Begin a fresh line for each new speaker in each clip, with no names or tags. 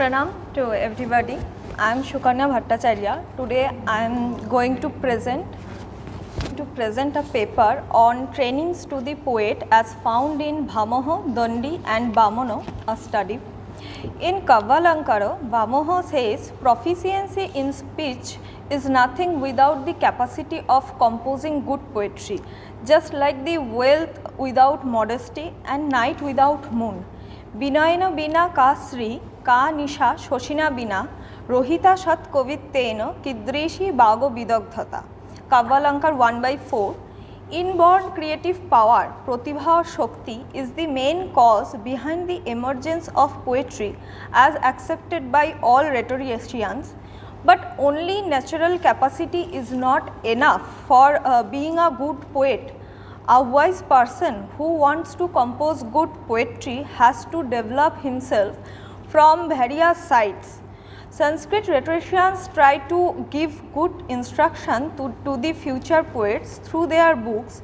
Pranam to everybody. I am Sukanya Bhattacharjee. Today I am going to present a paper on trainings to the poet as found in Bhamoho, Dandi and Bamano, a study. In Kavyalankara, Bhamoho says proficiency in speech is nothing without the capacity of composing good poetry, just like the wealth without modesty and night without moon. Binayana bina ka sri ka nisha shoshina bina rohita shat kovittena kidrishi bago bidagdhata. Kavyalankar 1/4. Inborn creative power, pratibha or shakti, is the main cause behind the emergence of poetry as accepted by all rhetoricians, but only natural capacity is not enough for being a good poet. A wise person who wants to compose good poetry has to develop himself from various sides. Sanskrit rhetoricians try to give good instruction to the future poets through their books.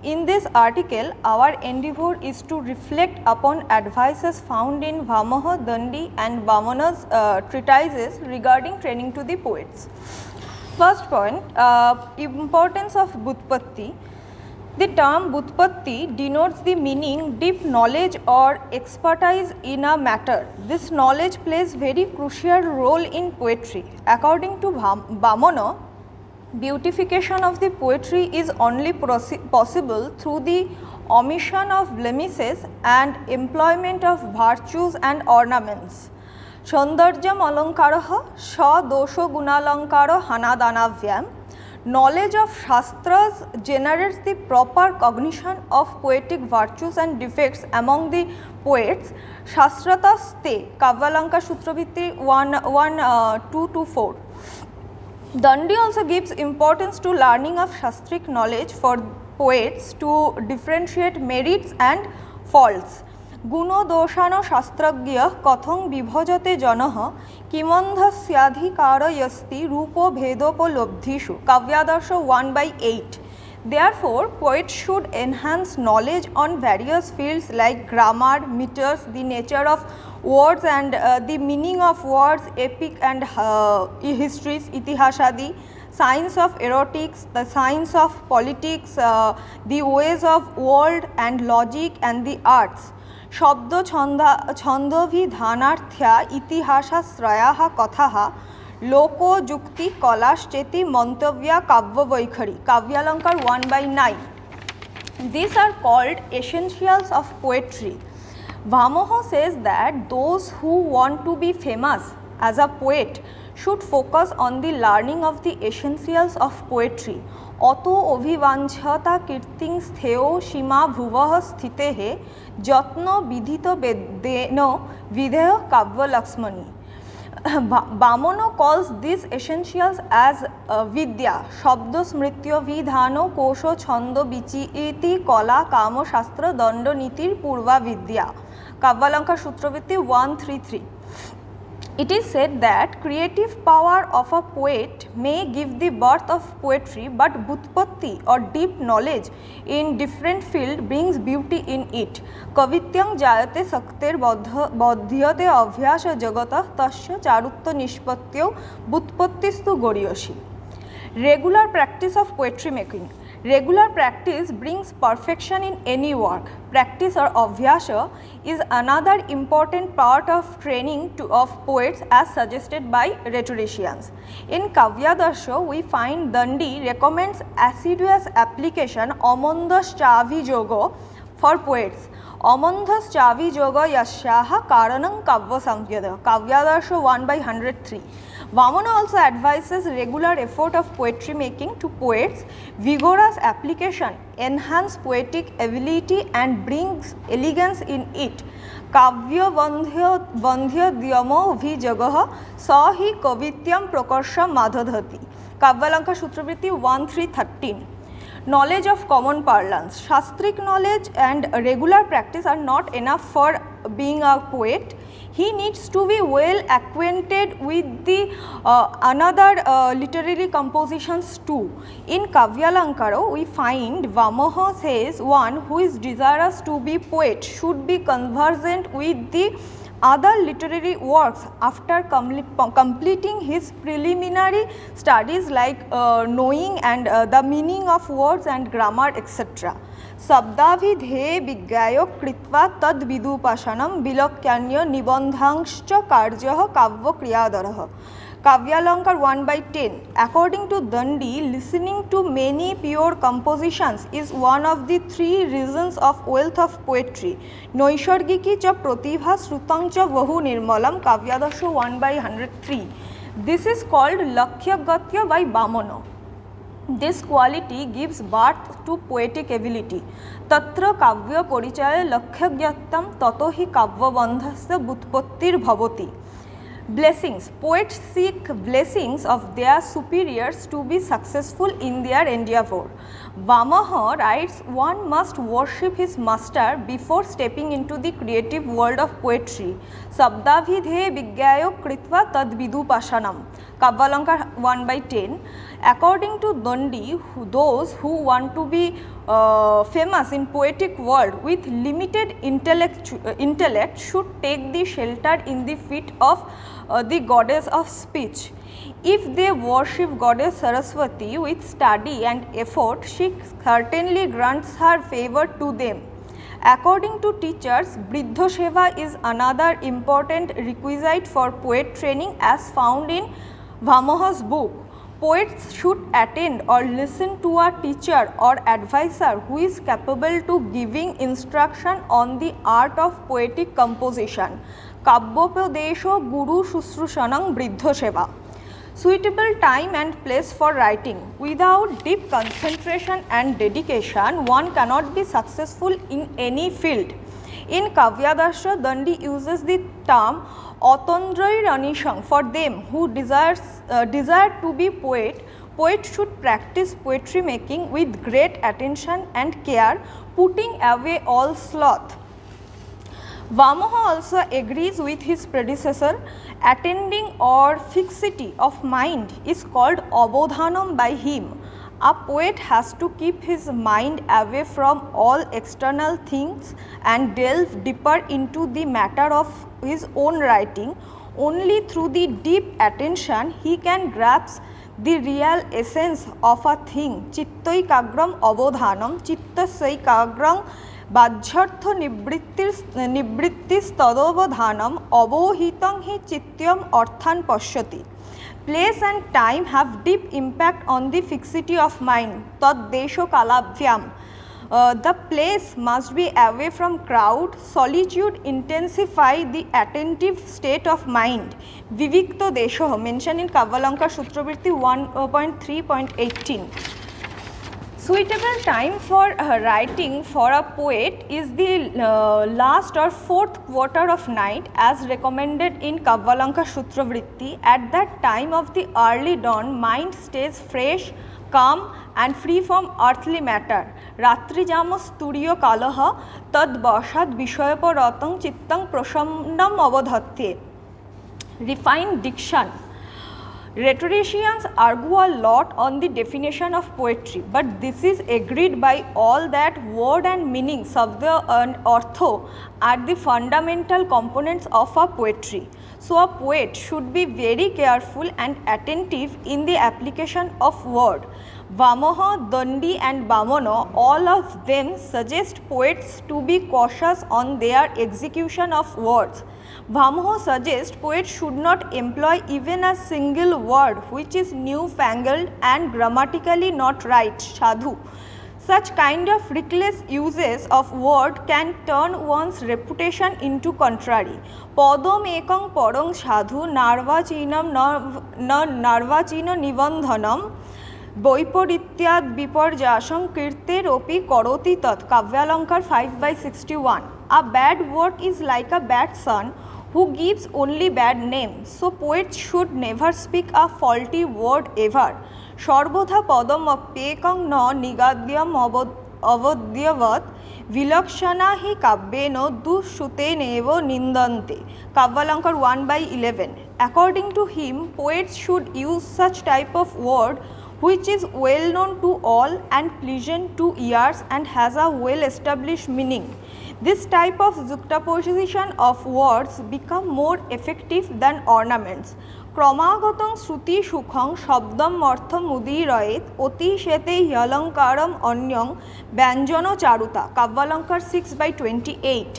In this article, our endeavor is to reflect upon advices found in Bhamoho, Dandi and Vamana's treatises regarding training to the poets. First point, importance of Bhutpatti. The term Bhutpatti denotes the meaning, deep knowledge or expertise in a matter. This knowledge plays very crucial role in poetry. According to Bamana, beautification of the poetry is only possible through the omission of blemishes and employment of virtues and ornaments. Saundarjam alankaraha sa dosho gunalankara hanadanavyam. Knowledge of Shastras generates the proper cognition of poetic virtues and defects among the poets. Shastrataste, Kavyalankar Sutravitti 1:2-4. Dandi also gives importance to learning of Shastric knowledge for poets to differentiate merits and faults. Guno doshano shastragya kathang vibhajate janah kimandhasyadhikarayasti rupo bhedopolabdhishu. Kavyadarsha 1/8. Therefore, poets should enhance knowledge on various fields like grammar, meters, the nature of words and the meaning of words, epic and histories, itihasadi, science of erotics, the science of politics, the ways of world and logic and the arts. শব্দ ছন্দভিধানার্থ্যা ইতিহাসাশ্রয়াः কথাः লোকযুক্তি কলাশ্চেতি মন্তব্যা কাব্যবৈখরি. Kavyalankar 1/9. These are called essentials of poetry. Bhamoho says that those who want to be famous as a poet should focus on the learning of the essentials of poetry. অতো অভিবাঞ্ছতা কীর্তিং স্থেয় সীমা ভুবঃ স্থিতেঃ যত্ন বিধিত বেদেন বিধেয় কাব্যলক্ষ্মণী. Bamana calls these essentials as vidya, শব্দ স্মৃত্য বিধান কোশ ছন্দ বিচিতি কলা কাম শাস্ত্র দণ্ড নীতির পূর্বা বিদ্যা. Kavyalankar Sutravitti 1:3-3. It is said that creative power of a poet may give the birth of poetry, but bhutpatti or deep knowledge in different field brings beauty in it. Kavityam jayate sakter bodhyate abhyasa jagatah tasya charutya nishpattyo bhutpattistu goryoshi. Regular practice of poetry making. Regular practice brings perfection in any work. Practice or abhyasa is another important part of training of poets as suggested by rhetoricians. In Kavyadarsha, we find Dandi recommends assiduous application amandaschavijogo for poets. Amandaschavijoga yasyaha karanam kavya samvyada. Kavyadarsha 1/103. Vamana also advises regular effort of poetry making to poets. Vigorous application enhance poetic ability and brings elegance in it. Kavya bandhya dyamo vijagah sahi kavityam prakarsha madhadhati. Kavyalankar Sutravitti 1:3-13. Knowledge of common parlance. Shastric knowledge and regular practice are not enough for being a poet. He needs to be well acquainted with the another literary compositions too. In Kavyalankara, we find Bhamoho says one who is desirous to be poet should be conversant with the other literary works after completing his preliminary studies like knowing and the meaning of words and grammar etc. शब्दाभिधेये विज्ञाय कृत्वा तद् विदुपासनं विलोक्यान्य निबन्धांश्च कार्यः काव्यक्रियाधरः. Kavyalankar 1/10. According to Dandi, listening to many pure compositions is one of the three reasons of wealth of poetry. Noishargiki cha pratibha srutang cha bahu nirmalam Kavyadasha 1/103. This is called Lakhyagatya by Bamana. This quality gives birth to poetic ability. Tatra kavya porichaya lakhyagyatam tato hi kavyabandhasya butpattir bhavati. Blessings. Poets seek blessings of their superiors to be successful in their endeavor. Vamaha writes, one must worship his master before stepping into the creative world of poetry. Sabdavidhe Vigyaya Kritva Tad Vidupasanam. Kavyalankar 1/10. According to Dandi, those who want to be famous in poetic world with limited intellect should take the shelter in the feet of the goddess of speech. If they worship goddess Saraswati with study and effort, she certainly grants her favor to them. According to teachers, Briddha Seva is another important requisite for poet training as found in Vamaha's book. Poets should attend or listen to a teacher or advisor who is capable to giving instruction on the art of poetic composition. Kabbyopadesho Guru Shushrushanam Briddha Seva. Suitable time and place for writing. Without deep concentration and dedication, one cannot be successful in any field. In Kavyadasha, Dandi uses the term Atandrai Ranishang for them who desire to be poet. Poet should practice poetry making with great attention and care, putting away all sloth. Vamaha also agrees with his predecessor. Attending or fixity of mind is called abodhanam by him. A poet has to keep his mind away from all external things and delve deeper into the matter of his own writing. Only through the deep attention he can grasp the real essence of a thing. Chittaikagram abodhanam chittasaikagram bajjartha nibrittis tadavadhanam abohitam hi chittyam arthan pashyati. Place and time have deep impact on the fixity of mind. Tad desho kalabhyam. The place must be away from crowd. Solitude intensify the attentive state of mind. Vivikto desho mentioned in Kavyalankar Sutravritti 1.3.18. Suitable time for writing for a poet is the last or fourth quarter of night as recommended in Kavyalankar Sutravritti. At that time of the early dawn, mind stays fresh, calm and free from earthly matter. Ratri jamos turiyo kalaha tad bashat vishayaparatang chittang prasannam avadhatye. Refined diction. Rhetoricians argue a lot on the definition of poetry, but this is agreed by all that word and meaning, sabda and artho are the fundamental components of a poetry. So, a poet should be very careful and attentive in the application of word. Vamaha, Dandi and Bamana, all of them suggest poets to be cautious on their execution of words. Vamaha suggests poets should not employ even a single word which is newfangled and grammatically not right, sadhu. Such kind of reckless uses of word can turn one's reputation into contrary. Padam ekang parang sadhu narvachinam narvachino nibandhanam Boiporityad viparjasam kirteropi karoti tat. Kavyalankar 5/61. A bad word is like a bad son who gives only bad names. So poets should never speak a faulty word ever. Sharbodha padam apyekang na nigadyam avadyavat vilakshana hi kavyeno dushutenevo nindante. Kavyalankar 1/11. According to him, poets should use such type of word which is well known to all and pleasant to ears and has a well established meaning. This type of juxtaposition of words become more effective than ornaments. ক্রমাগতং শ্রুতি সুখং শব্দম অর্থম উদীরয়েত অতি শেতে হ্যলঙ্কারম অন্যং ব্যঞ্জন Charuta কাব্যালঙ্কার 6/28.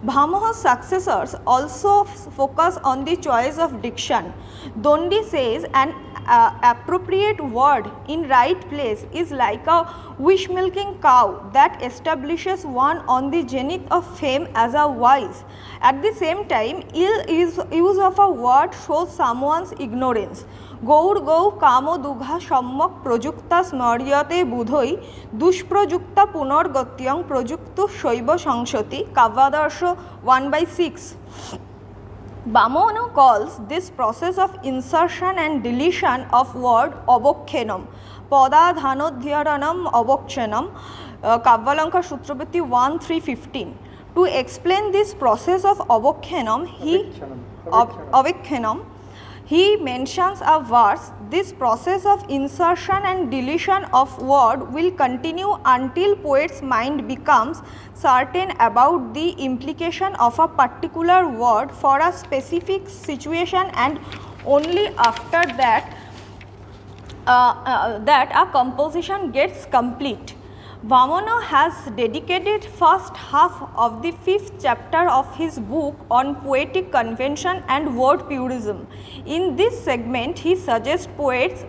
Bhamoha's successors also focus on the choice of diction. Dondi says an appropriate word in right place is like a wish milking cow that establishes one on the zenith of fame as a wise. At the same time, ill use of a word shows someone's ignorance. Gour গৌ কাম দুঘা সম্যক প্রযুক্তা স্মর্যতে বুধৈ দুষ্প্রযুক্তা পুনর্গত্যং প্রযুক্ত শৈব সংসতি কাব্যাদর্শ 1/6. Bhamana calls this process of insertion and deletion of word অবক্ষেনম পদাধানোদ্ধারণম অবক্ষেনম কাব্যালঙ্কার সূত্রবৃত্তি 1/3-15. To explain this process of অবক্ষেনম, he mentions a verse. This process of insertion and deletion of word will continue until poet's mind becomes certain about the implication of a particular word for a specific situation, and only after that a composition gets complete. Bhamana has dedicated first half of the 5th chapter of his book on poetic convention and word purism. In this segment, he suggests poets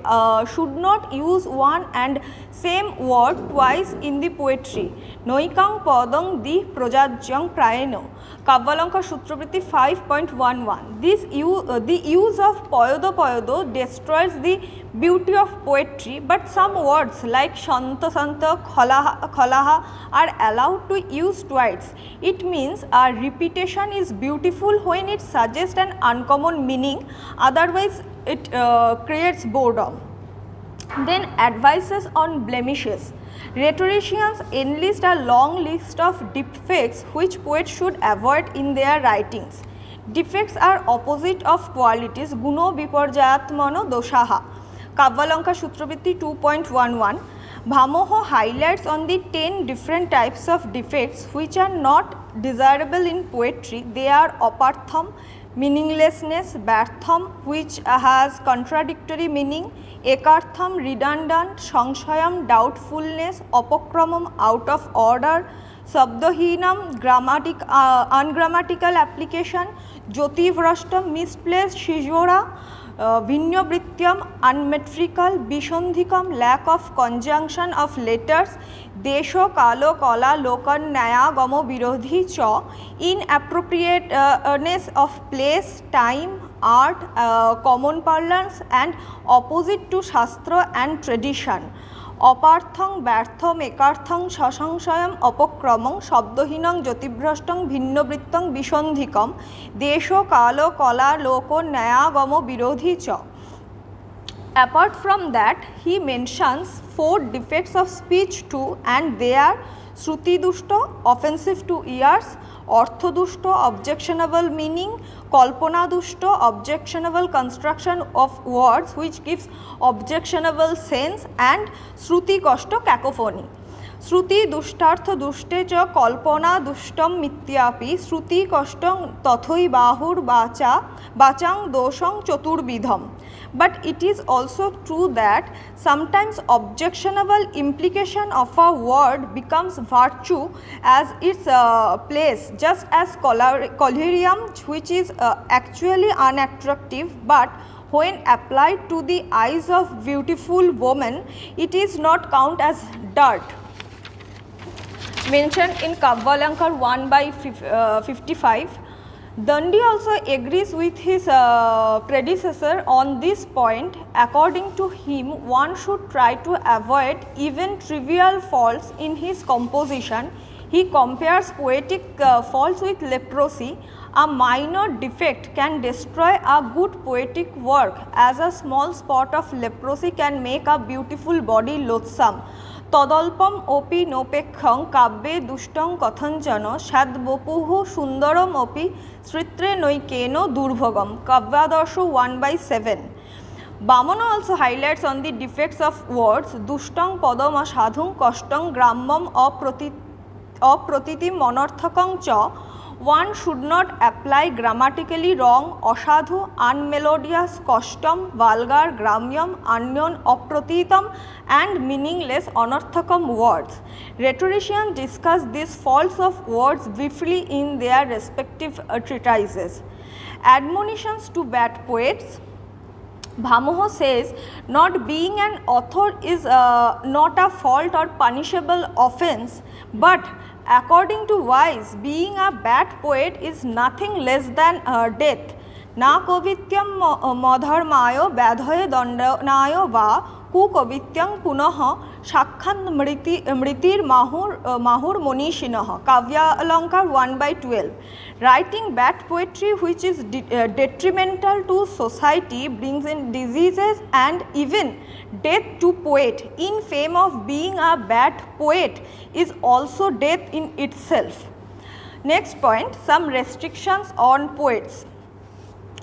should not use one and same word twice in the poetry. Noikang padang di projajyang prayeno. Kabbalankar Sutrabhriti 5.11. The use of poyodo destroys the beauty of poetry, but some words like shanta santa khalaha are allowed to use twice. It means a repetition is beautiful when it suggests an uncommon meaning, otherwise it creates boredom. Then advices on blemishes. Rhetoricians enlist a long list of defects which poets should avoid in their writings. Defects are opposite of qualities. Guno biparjayatmano doshaha. Kabbalankar Sutrabhriti 2.11. Bhamoha highlights on the 10 different types of defects which are not desirable in poetry. They are apartham, meaninglessness; bartham, which has contradictory meaning; ekartham, redundant; সংশয়ম, doubtfulness; অপক্রমম, out of order; শব্দহীনম, ungrammatical application; জ্যোতিভ্রষ্টম, misplaced; শিজোরা, ভিন্নবৃত্ত্যম, unmetrical; বিসন্ধিকম, lack of conjunction of letters; দেশ কালো কলা লোকন ন্যায়াগম বিরোধী চ, inappropriateness of place, time, art, common parlance and opposite to shastra and tradition. অপার্থং, ব্যর্থম, একার্থং, সসংশয়ম, অপক্রমং, শব্দহীনং, জ্যোতিভ্রষ্টং, ভিন্নবৃত্তং, বিসন্ধিকম, দেশ কাল কলা লোক ন্যায়াগম বিরোধী চ. Apart from that, he mentions 4 defects of speech too, and they are Shruti dushto, offensive to ears; Ortho dushto, objectionable meaning; Kalpana dushto, objectionable construction of words which gives objectionable sense; and Shruti koshto, cacophony. শ্রুতি দুষ্টার্থ দুষ্টে চ কল্পনা দুষ্টম মিথ্যাপি শ্রুতি কষ্টং তথৈ বাহুর বাচাং দোষং চতুর্বিধম. But it is also true that sometimes objectionable implication of a word becomes virtue as its place, just as collyrium, which is actually unattractive, but when applied to the eyes of beautiful woman, it is not count as dirt. Mentioned in Kabbalankar 1/55. Dandi also agrees with his predecessor on this point. According to him, one should try to avoid even trivial faults in his composition. He compares poetic faults with leprosy. A minor defect can destroy a good poetic work, as a small spot of leprosy can make a beautiful body loathsome. তদল্পম অপি নোপেক্ষং কাব্যে দুষ্টং কথঞ্চন স্যাদ্বপুঃ সুন্দরম অপি শ্রিত্রে নৈকেন দুর্ভোগম. কাব্যাদর্শ 1/7. Bhamana also highlights on the defects of words. Dushtang padam asadhung kastang grammam अप्रतीतिम अनर्थकं च, one should not apply grammatically wrong, असाधु, unmelodious, कष्टम, vulgar, ग्राम्यम, unknown, अप्रतीतम and meaningless अनर्थकम words. Rhetoricians discuss these faults of words briefly in their respective treatises. Admonitions to bad poets. Bhamoho says, not being an author is not a fault or punishable offense, but according to wise, being a bad poet is nothing less than death. Na kavityam madharmayo badhaye dandanayo va कुकवित्यं पुनः साक्षात् मृतिर माहुर मनीषिणः. काव्यालंकार 1/12. Writing bad poetry which is detrimental to society brings in diseases and even death to poet. In fame of being a bad poet is also death in itself. Next point, some restrictions on poets.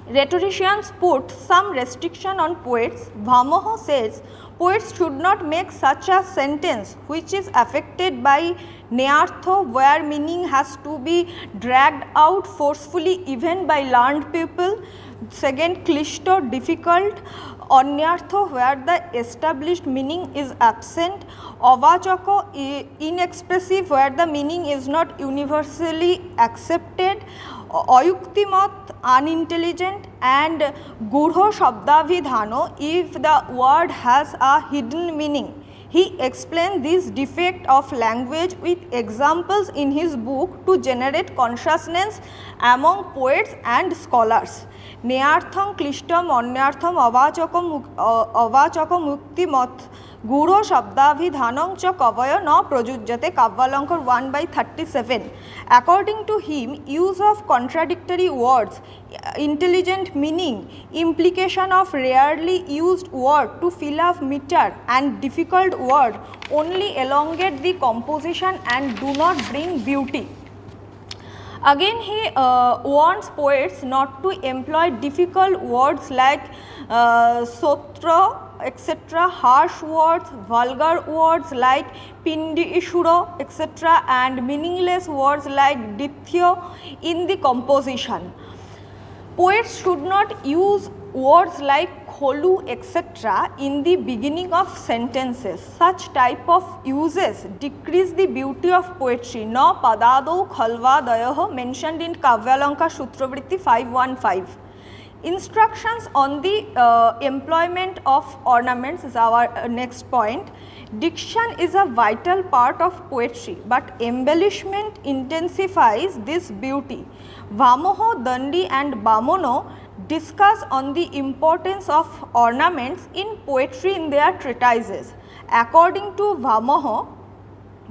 Rhetoricians put some restriction on poets. Bhamoho says poets should not make such a sentence which is affected by neartho, where meaning has to be dragged out forcefully even by learned people. Second, klishto, difficult. Anyartho, where the established meaning is absent. Avachako, inexpressive, where the meaning is not universally accepted. Ayuktimat, unintelligent, and gurho shabdavidhano, if the word has a hidden meaning. He explained this defect of language with examples in his book to generate consciousness among poets and scholars. Neartham klishtam anyartham avachakam muktimat guro shabdavidhanam cha kavaya na prajujyate. Kavyalankar 1/37. According to him, use of contradictory words, intelligent meaning, implication of rarely used word to fill up meter and difficult word only elongate the composition and do not bring beauty. Again, he warns poets not to employ difficult words like sotra, etc., harsh words, vulgar words like pindishuro, etc., and meaningless words like dithyo in the composition. Poets should not use words like kholu, etc., in the beginning of sentences. Such type of uses decrease the beauty of poetry. Na padado khalvadayaha, mentioned in Kavyalankar Sutravritti 5.1.5. Instructions on the employment of ornaments is our next point. Diction is a vital part of poetry, but embellishment intensifies this beauty. Bhamoho, Dandi and Bamono discuss on the importance of ornaments in poetry in their treatises. According to Bhamoho,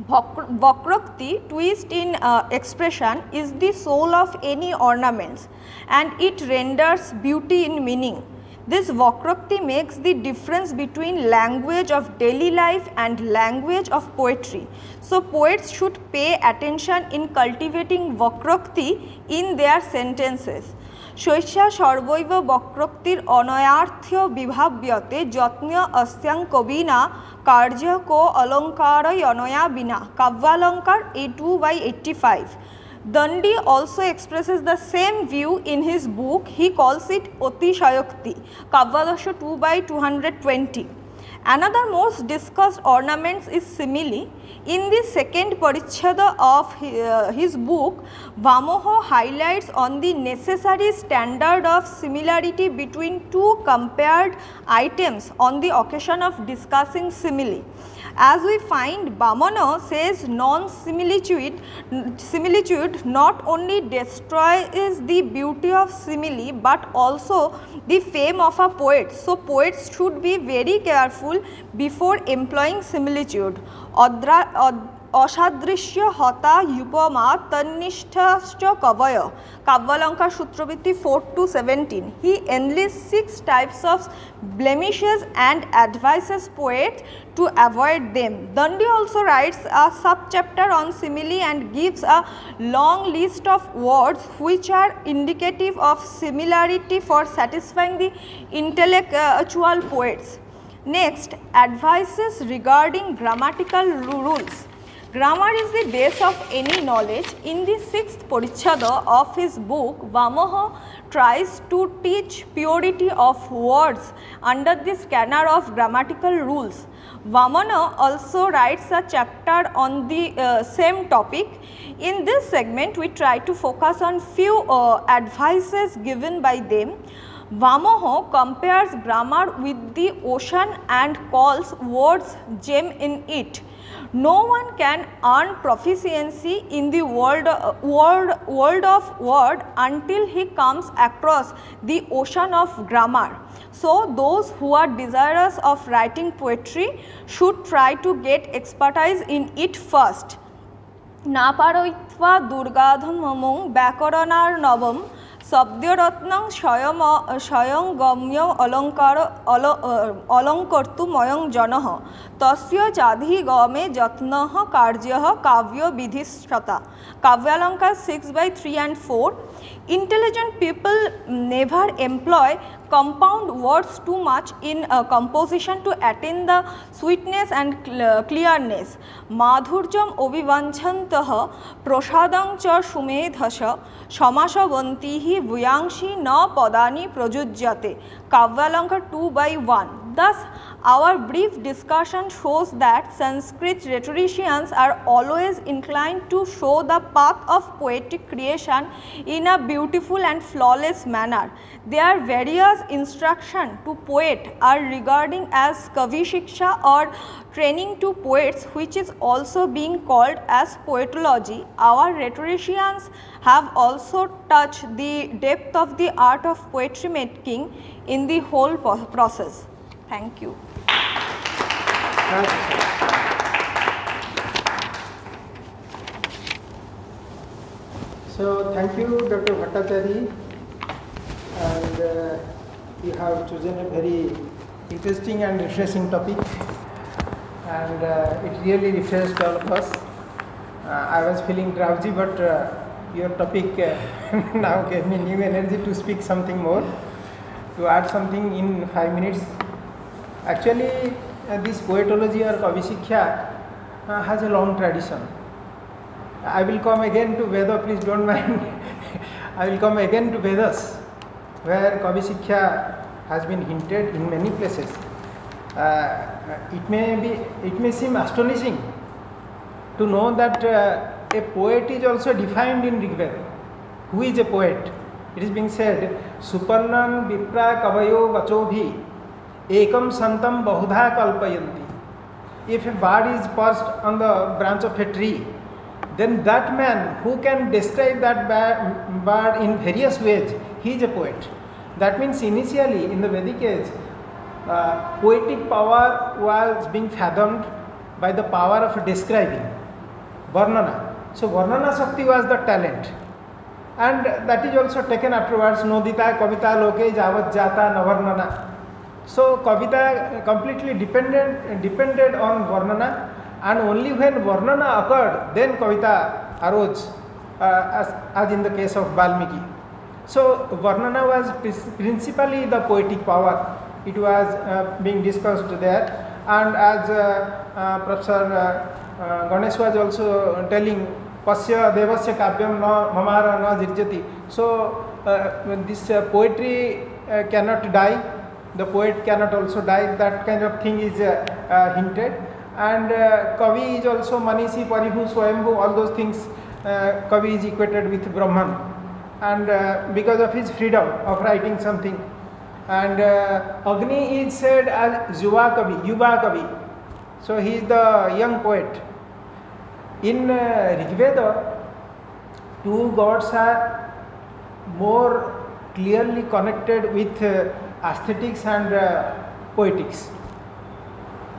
Vakrokti, twist in expression, is the soul of any ornaments and it renders beauty in meaning. This Vakrokti makes the difference between language of daily life and language of poetry. So, poets should pay attention in cultivating Vakrokti in their sentences. শৈষ্যা সর্বৈব বক্রোক্তির অনয়ার্থ্য বিভাব্যতে যত্ন अस्यां কবিনা কার্য কো অলঙ্কারই অনয়া বিনা. কাব্যালঙ্কার 2/85. Dandi also expresses the same view in his book. He calls it Otishayokti. Kavyadasha 2/220. Another most discussed ornaments is simile. In the second parichhada of his book, Bhamoho highlights on the necessary standard of similarity between two compared items on the occasion of discussing simile. As we find, Bamono says similitude not only destroys the beauty of simile but also the fame of a poet. So, poets should be very careful before employing similitude. অসাদৃশ্য হতা উপমা তন্নিষ্ঠশ্চ কবয়. কাব্যালঙ্কার সূত্রবৃত্তি 4-17. He enlists 6 types of blemishes and advises poets to avoid them. Dandi also writes a subchapter on simile and gives a long list of words which are indicative of similarity for satisfying the intellectual poets. Next, advices regarding grammatical rules. Grammar is the base of any knowledge. In the 6th Parichhada of his book, Vamaha tries to teach purity of words under the scanner of grammatical rules. Vamana also writes a chapter on the same topic. In this segment, we try to focus on few advices given by them. Vamaha compares grammar with the ocean and calls words gem in it. No one can earn proficiency in the world of word until he comes across the ocean of grammar. So, those who are desirous of writing poetry should try to get expertise in it first. Na paroitva durgadhamamong byakaranar navam Sabdyaratnang Shayanggamya Alankartu Mayang Janaha Tasya Chadhi Game Jatnaha Karjaha Kavya Vidhishrata. Kavyalanka 6/3 and 4. Intelligent people never employ compound words too much in composition to attain the sweetness and clearness. Madhurjam ovivanchantaha prasadang cha sumedhasha samashavantihi vyangshi na padani prajujyate. Kavyalanka 2/1. Thus, our brief discussion shows that Sanskrit rhetoricians are always inclined to show the path of poetic creation in a beautiful and flawless manner. Their various instructions to poet are regarding as Kavi Shiksha or training to poets, which is also being called as poetology. Our rhetoricians have also touched the depth of the art of poetry making in the whole process. Thank you.
So, thank you Dr. Bhattacharjee, and you have chosen a very interesting and refreshing topic, and it really refreshed all of us. I was feeling drowsy, but your topic now gave me new energy to speak something more, to add something in 5 minutes. Actually, this poetology or Kavi Shiksha has a long tradition. I will come again to Veda, please don't mind. I will come again to Vedas, where Kavi Shiksha has been hinted in many places. It may seem astonishing to know that a poet is also defined in Rig Veda. Who is a poet? It is being said, Suparnam Vipra Kavayo Vachobhi Ekam Santam Bahudha Kalpayanti. If a bird is perched on the branch of a tree, then that man who can describe that bird in various ways, he is a poet. That means initially in the Vedic age, poetic power was being fathomed by the power of describing, Varnana. So Varnana Shakti was the talent, and that is also taken afterwards, Nodita Kavita Loke Javat Jata Navarnana. So Kavita completely depended on Varnana, and only when Varnana occurred, then Kavita arose, as in the case of Valmiki. So Varnana was principally the poetic power. It was being discussed there, and as Professor Ganesh was also telling, Pasya Devasya Kavyam na Mamara na Jirjati. So this poetry cannot die, the poet cannot also die, that kind of thing is hinted. And Kavi is also Manishi, Paribhu, Swayambhu, all those things. Kavi is equated with Brahman, and because of his freedom of writing something. And Agni is said as Yuva Kavi. So he is the young poet. In Rig Veda, two gods are more clearly connected with aesthetics and poetics.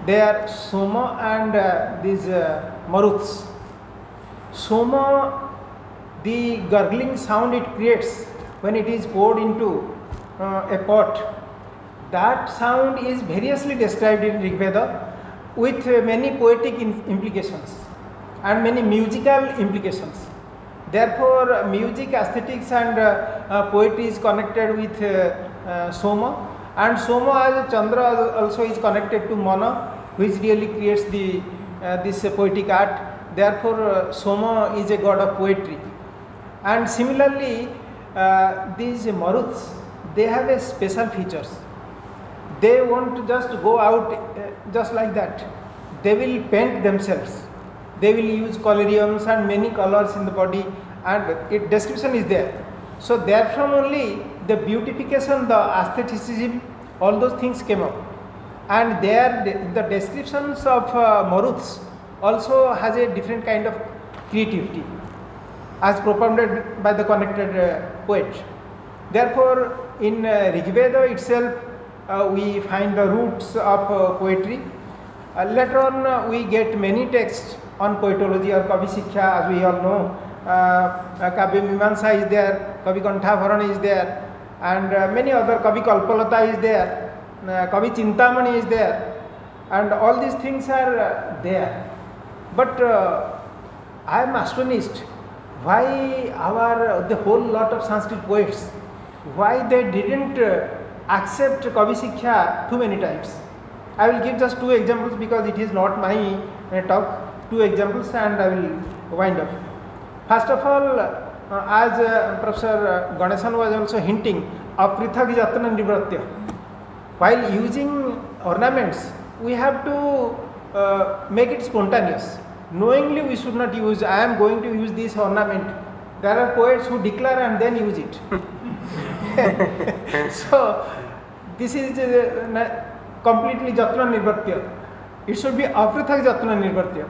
They are Soma and these Maruts. Soma, the gurgling sound it creates when it is poured into a pot, that sound is variously described in Rig Veda with many poetic implications and many musical implications. Therefore, music, aesthetics and poetry is connected with Soma, and Soma as Chandra also is connected to Mana, which really creates this poetic art. therefore Soma is a god of poetry. And similarly, these Maruts, they have a special features. They won't just go out just like that. They will paint themselves. They will use collyriums and many colors in the body, and description is there. So therefrom only the beautification, the aestheticism, all those things came up. And there the descriptions of Maruts also has a different kind of creativity as propounded by the connected poet. Therefore, in Rigveda itself, we find the roots of poetry. Later on, we get many texts on poetology or Kavi Sikkha, as we all know. Kavya Mimamsa is there, Kavi Kanthabharana is there, and many other, Kavi Kalpalata is there, Kavi Chintamani is there, and all these things are there. But I am astonished why the whole lot of Sanskrit poets, why they didn't accept Kavi Sikkha too many times. I will give just two examples because it is not my talk. Two examples and I will wind up. First of all, as Professor Ganesan was also hinting, aprithak jatana nivratya. While using ornaments, we have to make it spontaneous. Knowingly we should not use, I am going to use this ornament. There are poets who declare and then use it. So, this is completely jatana nirvatya. It should be aprithak jatana nirvatya.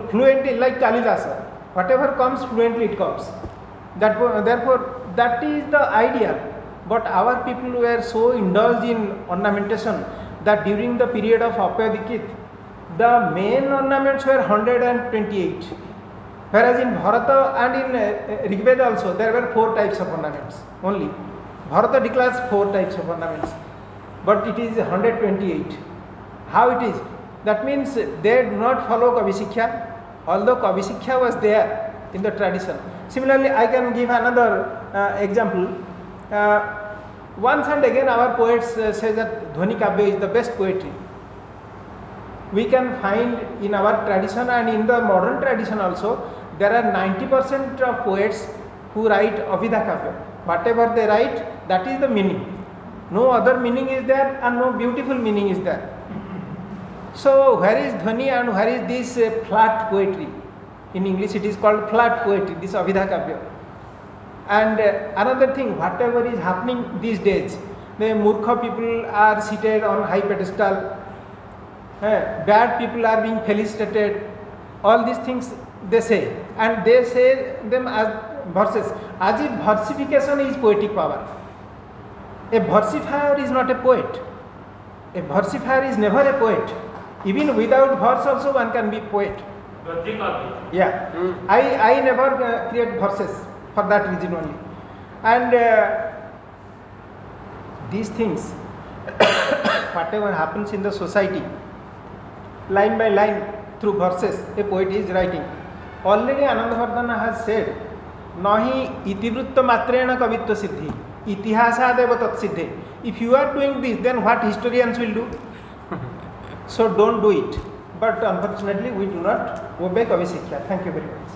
Fluently, like Kalidasa. Whatever comes, fluently it comes. Therefore, that is the ideal. But our people were so indulged in ornamentation that during the period of Apyadikit, the main ornaments were 128. Whereas in Bharata and in Rigveda also, there were 4 types of ornaments only. Bharata declares 4 types of ornaments, but it is 128. How it is? That means they do not follow Kavi Sikkha, although Kavi Sikkha was there in the tradition. Similarly, I can give another example. Once and again our poets say that Dhwani Kavya is the best poetry. We can find in our tradition and in the modern tradition also, there are 90% of poets who write Abhidha Kavya. Whatever they write, that is the meaning. No other meaning is there and no beautiful meaning is there. So where is Dhwani and where is this flat poetry? In English it is called flat poetry, this Abhidha Kavya. And another thing, whatever is happening these days, the Murkha people are seated on high pedestal, bad people are being felicitated, all these things they say, and they say them as verses, as if versification is poetic power. A versifier is not a poet. A versifier is never a poet. Even without verse also one can be poet. Yeah, I never create verses for that reason only. And these things, whatever happens in the society, line by line through verses, a poet is writing. Already Anandavardhana has said, Nahi itivritta matrena kavitva siddhi, itihasādeva tat siddhe. If you are doing this, then what historians will do? So don't do it. But unfortunately, we do not obey Kavi Sikkha. Thank you very much.